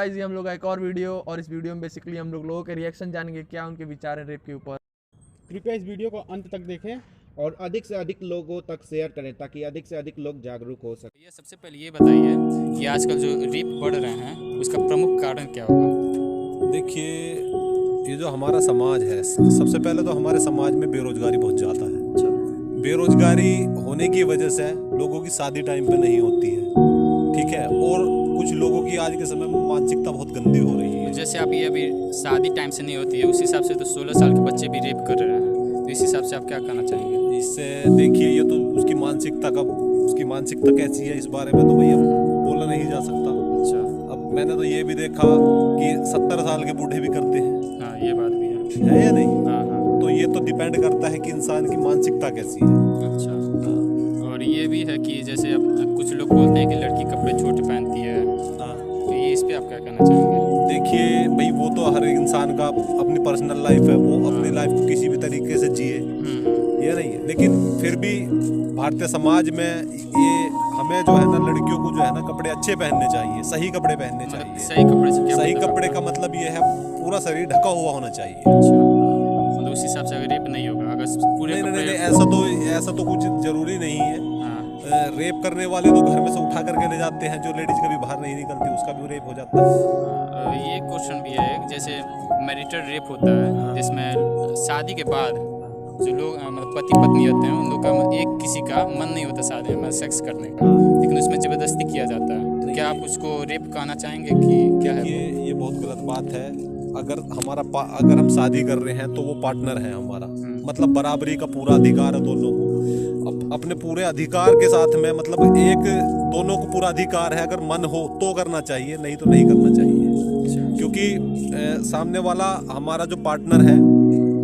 Guys, ये हम लोग का एक और वीडियो, और इस वीडियो में बेसिकली हम लोगों के रिएक्शन जानेंगे, क्या उनके विचार हैं रेप के ऊपर। कृपया इस वीडियो को अंत तक देखें और अधिक से अधिक लोगों तक शेयर करें ताकि अधिक से अधिक लोग जागरूक हो सकें। ये सबसे पहले ये बताइए कि आजकल जो रेप बढ़ रहे हैं उसका प्रमुख कारण क्या होगा? देखिए, ये जो हमारा समाज है, सबसे पहले तो हमारे समाज में बेरोजगारी बहुत ज़्यादा है। बेरोजगारी होने की वजह से लोगों की शादी टाइम पे नहीं होती है, ठीक है। और कुछ लोगों की आज के समय में मानसिकता बहुत गंदी हो रही है। जैसे अभी शादी टाइम से नहीं होती है, उस हिसाब से तो 16 साल के बच्चे भी रेप कर रहे हैं, तो इस हिसाब से आप क्या कहना चाहेंगे? इससे देखिए, ये तो उसकी मानसिकता कैसी है, इस बारे में तो भैया बोला नहीं जा सकता। अच्छा, अब मैंने तो ये भी देखा कि 70 साल के बूढ़े भी करते हैं। हाँ, ये बात भी है या नहीं? हाँ हाँ। तो ये तो डिपेंड करता है कि इंसान की मानसिकता कैसी है। अच्छा, और ये भी है कि जैसे अब कुछ लोग बोलते हैं कि लड़की कपड़े छोटे पहनती है, तो ये इस पे आप क्या कहना चाहेंगे? देखिए भाई, वो तो हर एक इंसान का अपनी पर्सनल लाइफ है, वो अपनी लाइफ को किसी भी तरीके से जिए, ये नहीं है। लेकिन फिर भी भारतीय समाज में ये हमें जो है ना, लड़कियों को जो है ना, कपड़े अच्छे पहनने चाहिए, सही कपड़े पहनने चाहिए। सही कपड़े से क्या सही मतलब? कपड़े का मतलब ये है पूरा शरीर ढका हुआ होना चाहिए। अच्छा, मतलब उस हिसाब से अगर रेप नहीं होगा, अगर पूरे नहीं, कपड़े ऐसा तो कुछ जरूरी नहीं है। हाँ, रेप करने वाले तो घर में से उठा करके ले जाते हैं, जो लेडीज कभी बाहर नहीं निकलती उसका भी रेप हो जाता है। ये क्वेश्चन भी है, जैसे मैरिटल रेप होता है जिसमें शादी के बाद जो लोग मतलब पति पत्नी होते हैं, उन लोग का एक किसी का मन नहीं होता शादी में सेक्स करने का, लेकिन उसमें ज़बरदस्ती किया जाता है। तो क्या आप उसको रेप कहना चाहेंगे कि क्या है? ये बहुत गलत बात है। अगर हम शादी कर रहे हैं तो वो पार्टनर है हमारा, मतलब बराबरी का पूरा अधिकार है दोनों को। अपने पूरे अधिकार के साथ में, मतलब दोनों को पूरा अधिकार है। अगर मन हो तो करना चाहिए, नहीं तो नहीं करना चाहिए। क्योंकि सामने वाला हमारा जो पार्टनर है,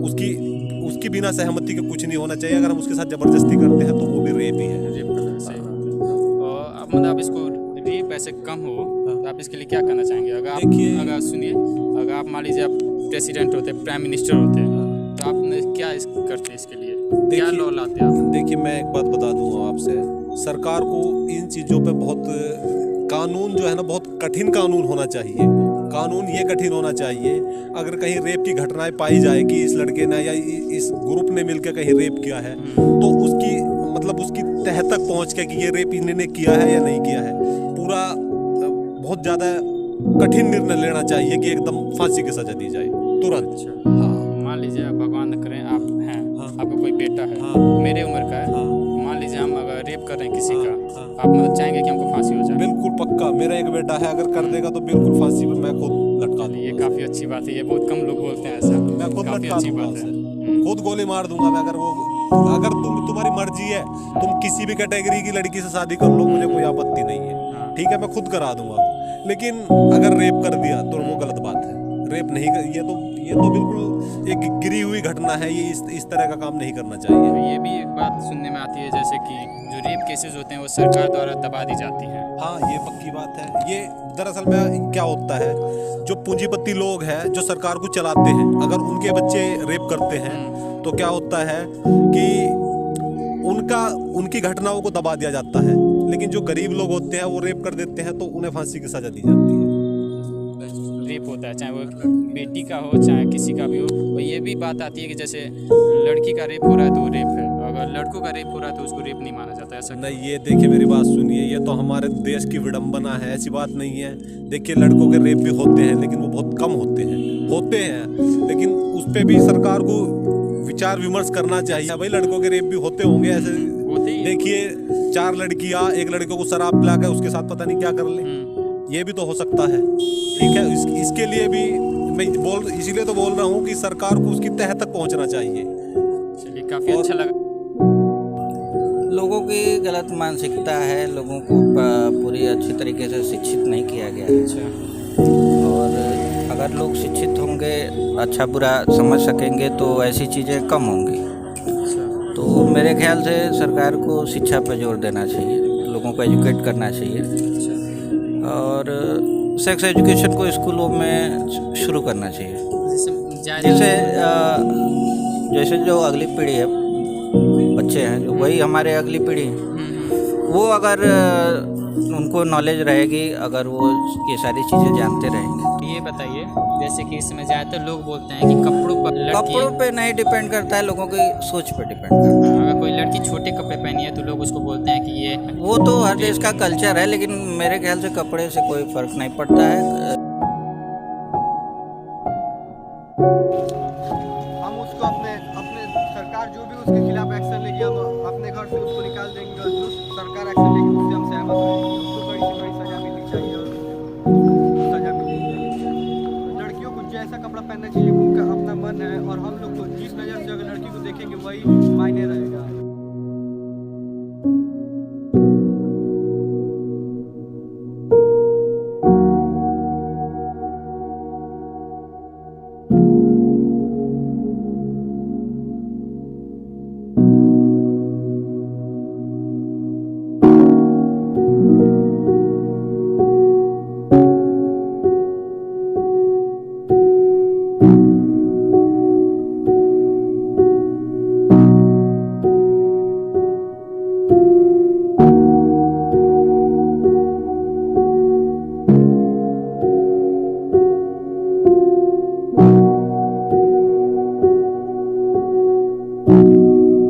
उसकी बिना सहमति के कुछ नहीं होना चाहिए। अगर हम उसके साथ जबरदस्ती करते हैं तो वो भी रेप ही है। रेप करना सही बात है। और अब मतलब आप इसको रेप ऐसे कम हो तो आप इसके लिए क्या करना चाहेंगे? अगर सुनिए, अगर आप मान लीजिए आप प्रेसिडेंट होते, प्राइम मिनिस्टर होते, तो आप क्या करते इसके लिए? क्या लॉ लाते आप? देखिए, मैं एक बात बता दूंगा आपसे, सरकार को इन चीज़ों पे बहुत कानून जो है ना, बहुत कठिन कानून होना चाहिए। कानून ये कठिन होना चाहिए, अगर कहीं रेप की घटनाएं पाई जाए कि इस लड़के ने या इस ग्रुप ने मिलकर कहीं रेप किया है, तो उसकी तह तक पहुंच के कि ये रेप इन्होंने किया है या नहीं किया है, पूरा बहुत ज़्यादा कठिन निर्णय लेना चाहिए कि एकदम फांसी की सजा दी जाए तुरंत। अच्छा, हाँ, मान लीजिए आप भगवान न करें, आप हैं, आपका कोई बेटा है, मेरे उम्र का है, मान लीजिए हम अगर रेप कर रहे हैं किसी का, आप मतलब चाहेंगे कि हमको फांसी हो जाए? बिल्कुल पक्का। मेरा एक बेटा है, अगर कर देगा तो बिल्कुल फांसी पे मैं खुद लटका दूंगा। ये काफ़ी अच्छी बात है, ये बहुत कम लोग बोलते हैं ऐसा। मैं खुद काफ़ी लटका अच्छी दूंगा बात है। उसे, खुद गोली मार दूंगा मैं। अगर तुम्हारी मर्जी है, तुम किसी भी कैटेगरी की लड़की से शादी कर लो, मुझे कोई आपत्ति नहीं है, ठीक है, मैं खुद करा दूंगा। लेकिन अगर रेप कर दिया तो वो गलत बात है। रेप नहीं कर, ये तो बिल्कुल एक गिरी हुई घटना है। ये इस तरह का काम नहीं करना चाहिए। तो ये भी एक बात सुनने में आती है, जैसे कि जो रेप केसेस होते हैं वो सरकार द्वारा दबा दी जाती हैं। हाँ, ये पक्की बात है। ये दरअसल में क्या होता है, जो पूंजीपति लोग हैं जो सरकार को चलाते हैं, अगर उनके बच्चे रेप करते हैं तो क्या होता है कि उनकी घटनाओं को दबा दिया जाता है। लेकिन जो गरीब लोग होते हैं वो रेप कर देते हैं तो उन्हें फांसी की सजा दी जाती है। रेप होता है, चाहे वो बेटी का हो चाहे किसी का भी हो। और ये भी बात आती है कि जैसे लड़की का रेप हो रहा है तो वो रेप है, अगर लड़कों का रेप हो रहा है तो उसको रेप नहीं माना जाता, ऐसा नहीं, ये देखिए, मेरी बात सुनिए, ये तो हमारे देश की विडंबना है, ऐसी बात नहीं है। देखिए, लड़कों के रेप भी होते हैं, लेकिन वो बहुत कम होते हैं, लेकिन उस पर भी सरकार को विचार विमर्श करना चाहिए। भाई, लड़कों के रेप भी होते होंगे ऐसे। देखिए, 4 लड़कियां एक लड़के को शराब पिला कर उसके साथ पता नहीं क्या कर ले, ये भी तो हो सकता है, ठीक है। इसके लिए भी मैं इसीलिए तो बोल रहा हूँ कि सरकार को उसकी तह तक पहुँचना चाहिए। चलिए, काफ़ी अच्छा लगा। लोगों की गलत मानसिकता है, लोगों को पूरी अच्छी तरीके से शिक्षित नहीं किया गया है। अच्छा, और अगर लोग शिक्षित होंगे, अच्छा बुरा समझ सकेंगे, तो ऐसी चीज़ें कम होंगी। तो मेरे ख्याल से सरकार को शिक्षा पर जोर देना चाहिए, लोगों को एजुकेट करना चाहिए, और सेक्स एजुकेशन को स्कूलों में शुरू करना चाहिए। जैसे जो अगली पीढ़ी है, बच्चे हैं जो, वही हमारे अगली पीढ़ी है, वो अगर उनको नॉलेज रहेगी अगर वो ये सारी चीज़ें जानते रहेंगे। ये बताइए, जैसे कि इस समय ज़्यादातर लोग बोलते हैं कि कपड़ों पर कपड़ों पे नहीं डिपेंड करता है, लोगों की सोच पे डिपेंड करता है। अगर कोई लड़की छोटे कपड़े पहनी है तो लोग उसको बोलते हैं कि ये वो तो हर देश का कल्चर है, लेकिन मेरे ख्याल से कपड़े से कोई फर्क नहीं पड़ता है। हम उसको अपने अपने सरकार जो भी उसके खिलाफ एक्शन लेगी, हम अपने घर से उसको निकाल देंगे, और जो सरकार एक्शन लेगी उससे हम सहमत रहेंगे। उसको बड़ी से बड़ी सजा मिलनी चाहिए और सजा मिलनी चाहिए। लड़कियों को जैसा कपड़ा पहनना चाहिए, उनका अपना मन है, और हम लोग को जिस नज़र से अगर लड़की को देखेंगे वही मायने रहेगा।